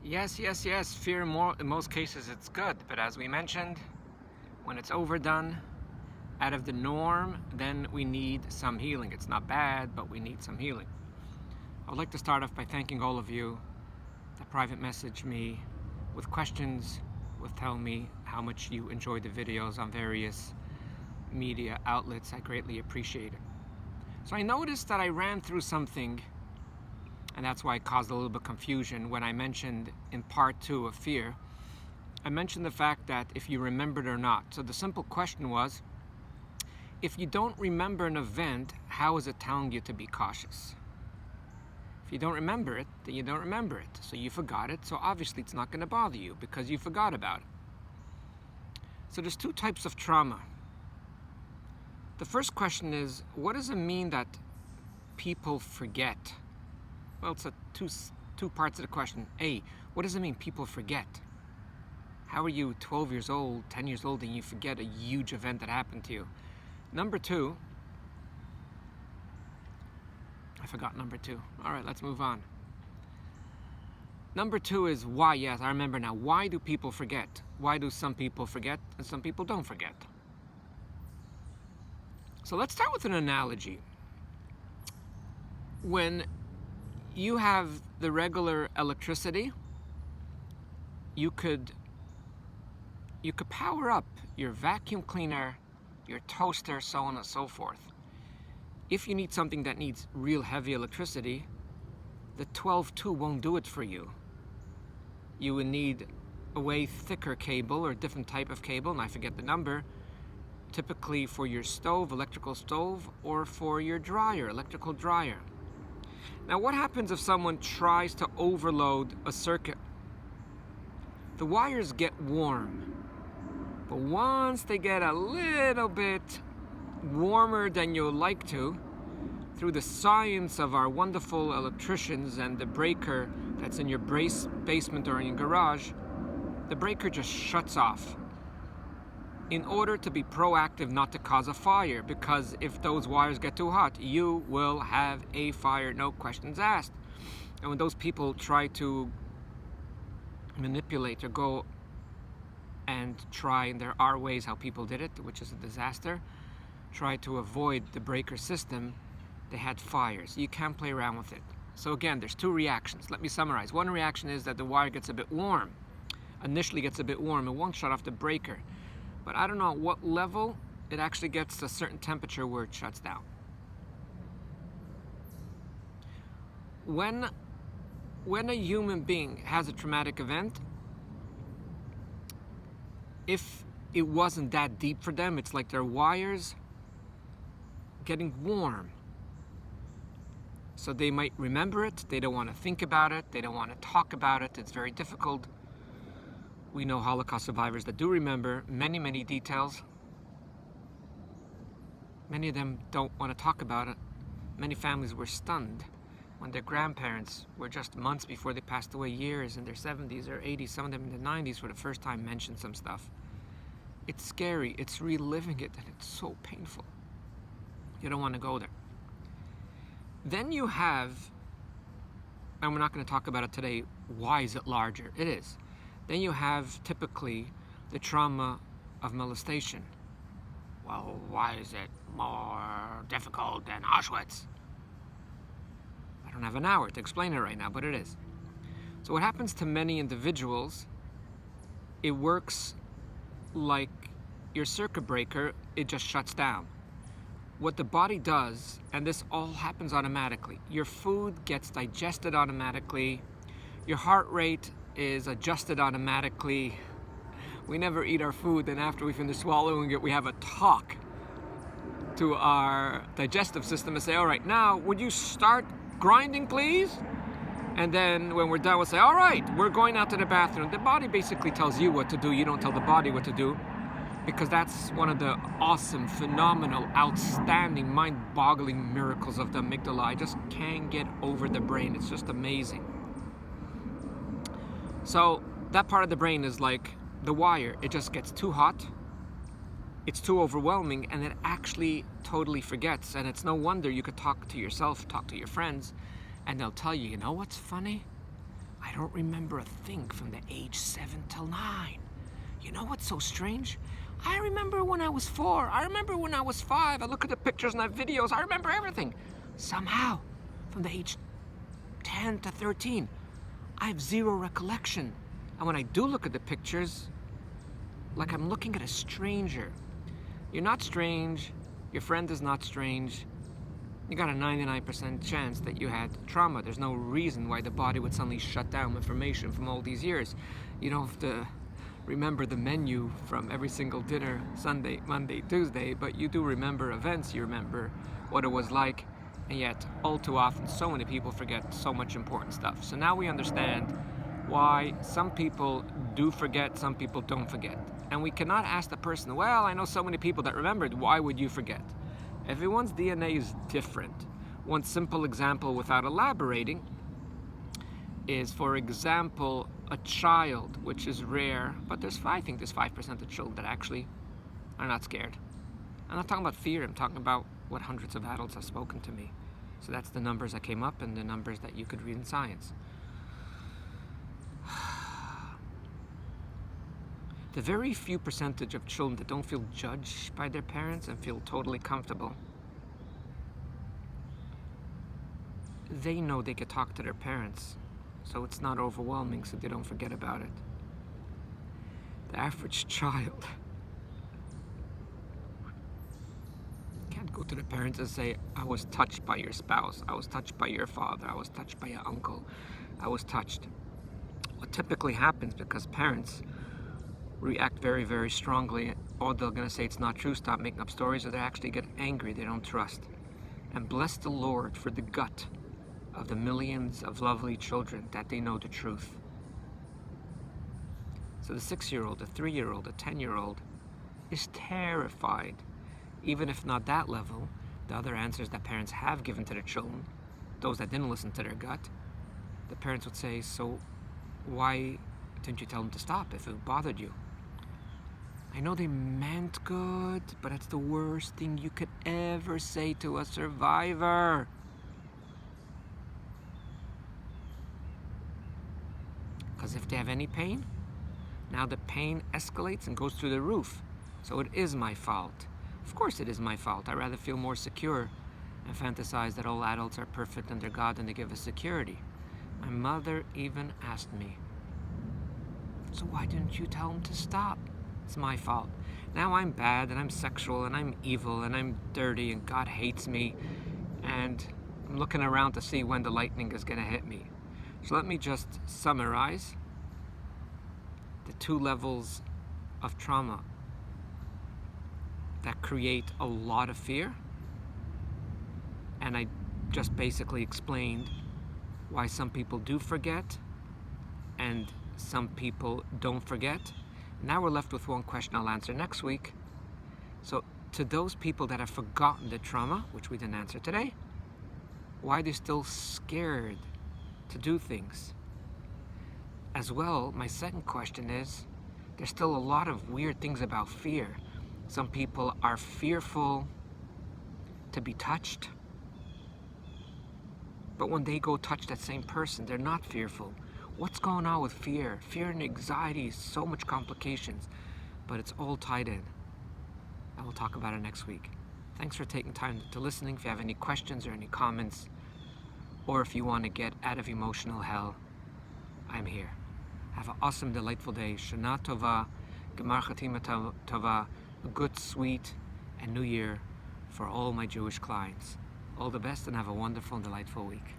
Yes, yes, yes. Fear more in most cases it's good, but as we mentioned, when it's overdone, out of the norm, then we need some healing. It's not bad, but we need some healing. I would like to start off by thanking all of you that private message me with questions, with telling me how much you enjoy the videos on various media outlets. I greatly appreciate it. So I noticed that I ran through something, and that's why it caused a little bit of confusion when I mentioned in part 2 of fear. I mentioned the fact that if you remembered or not. So the simple question was, if you don't remember an event, how is it telling you to be cautious? If you don't remember it, then you don't remember it. So you forgot it, so obviously it's not going to bother you because you forgot about it. So there's 2 types of trauma. The first question is, what does it mean that people forget? Well, it's two parts of the question. A, what does it mean people forget? How are you 12 years old, 10 years old, and you forget a huge event that happened to you? Number 2, I forgot number 2. All right, let's move on. Number 2 is why. Yes, I remember now. Why do people forget? Why do some people forget and some people don't forget? So let's start with an analogy. When you have the regular electricity, you could power up your vacuum cleaner, your toaster, so on and so forth. If you need something that needs real heavy electricity, the 12-2 won't do it for you. You would need a way thicker cable or a different type of cable, and I forget the number, typically for your stove, electrical stove, or for your dryer, electrical dryer. Now what happens if someone tries to overload a circuit? The wires get warm, but once they get a little bit warmer than you'd like to, through the science of our wonderful electricians and the breaker that's in your basement or in your garage, the breaker just shuts off in order to be proactive not to cause a fire, because if those wires get too hot, you will have a fire, no questions asked. And when those people try to manipulate or go and try, and there are ways how people did it, which is a disaster, try to avoid the breaker system, they had fires. You can't play around with it. So again, there's 2 reactions. Let me summarize. One reaction is that the wire gets a bit warm. Initially gets a bit warm. It won't shut off the breaker. But I don't know at what level it actually gets to a certain temperature where it shuts down. When a human being has a traumatic event, if it wasn't that deep for them, it's like their wires getting warm. So they might remember it, they don't want to think about it, they don't want to talk about it, it's very difficult. We know Holocaust survivors that do remember many, many details. Many of them don't want to talk about it. Many families were stunned when their grandparents were just months before they passed away, years in their 70s or 80s, some of them in their 90s for the first time mentioned some stuff. It's scary, it's reliving it, and it's so painful. You don't want to go there. Then you have, and we're not going to talk about it today, why is it larger? It is. Then you have typically the trauma of molestation. Well, why is it more difficult than Auschwitz? I don't have an hour to explain it right now, but it is. So what happens to many individuals, it works like your circuit breaker, it just shuts down. What the body does, and this all happens automatically, your food gets digested automatically, your heart rate is adjusted automatically. We never eat our food, and after we finish swallowing it, we have a talk to our digestive system and say, all right, now would you start grinding, please? And then when we're done, we'll say, all right, we're going out to the bathroom. The body basically tells you what to do. You don't tell the body what to do, because that's one of the awesome, phenomenal, outstanding, mind-boggling miracles of the amygdala. I just can't get over the brain. It's just amazing. So that part of the brain is like the wire. It just gets too hot, it's too overwhelming, and it actually totally forgets. And it's no wonder you could talk to yourself, talk to your friends, and they'll tell you, you know what's funny? I I don't remember a thing from the age 7 till 9. You know what's so strange? I remember when I was 4. I remember when I was 5. I look at the pictures and the videos. I remember everything. Somehow, from the age 10 to 13, I have zero recollection. And when I do look at the pictures, like I'm looking at a stranger. You're not strange. Your friend is not strange. You got a 99% chance that you had trauma. There's no reason why the body would suddenly shut down information from all these years. You don't have to remember the menu from every single dinner, Sunday, Monday, Tuesday, but you do remember events. You remember what it was like. And yet, all too often, so many people forget so much important stuff. So now we understand why some people do forget, some people don't forget. And we cannot ask the person, well, I know so many people that remembered, why would you forget? Everyone's DNA is different. One simple example without elaborating is, for example, a child, which is rare, but I think there's 5% of children that actually are not scared. I'm not talking about fear, I'm talking about what hundreds of adults have spoken to me. So that's the numbers that came up and the numbers that you could read in science. The very few percentage of children that don't feel judged by their parents and feel totally comfortable, they know they could talk to their parents, so it's not overwhelming, so they don't forget about it. The average child can't go to the parents and say, I was touched by your spouse, I was touched by your father, I was touched by your uncle, I was touched. What typically happens, because parents react very, very strongly, or they're going to say it's not true, stop making up stories, or they actually get angry, they don't trust. And bless the Lord for the gut of the millions of lovely children that they know the truth. So the 6-year-old, the 3-year-old, the 10-year-old is terrified. Even if not that level, the other answers that parents have given to their children, those that didn't listen to their gut, the parents would say, so why didn't you tell them to stop if it bothered you? I know they meant good, but it's the worst thing you could ever say to a survivor. Because if they have any pain, now the pain escalates and goes through the roof. So it is my fault. Of course it is my fault. I'd rather feel more secure and fantasize that all adults are perfect under God and they give us security. My mother even asked me, so why didn't you tell him to stop? It's my fault. Now I'm bad and I'm sexual and I'm evil and I'm dirty and God hates me, and I'm looking around to see when the lightning is going to hit me. So let me just summarize the 2 levels of trauma that create a lot of fear. And I just basically explained why some people do forget and some people don't forget. Now we're left with one question I'll answer next week. So to those people that have forgotten the trauma, which we didn't answer today, why they're still scared to do things. As well, my second question is, there's still a lot of weird things about fear. Some people are fearful to be touched, but when they go touch that same person, they're not fearful. What's going on with fear? Fear and anxiety, so much complications, but it's all tied in. I will talk about it next week. Thanks for taking time to listening. If you have any questions or any comments, or if you want to get out of emotional hell, I'm here. Have an awesome, delightful day. Shana Tova, Gemar Chatima Tova, a good, sweet, and New Year for all my Jewish clients. All the best and have a wonderful and delightful week.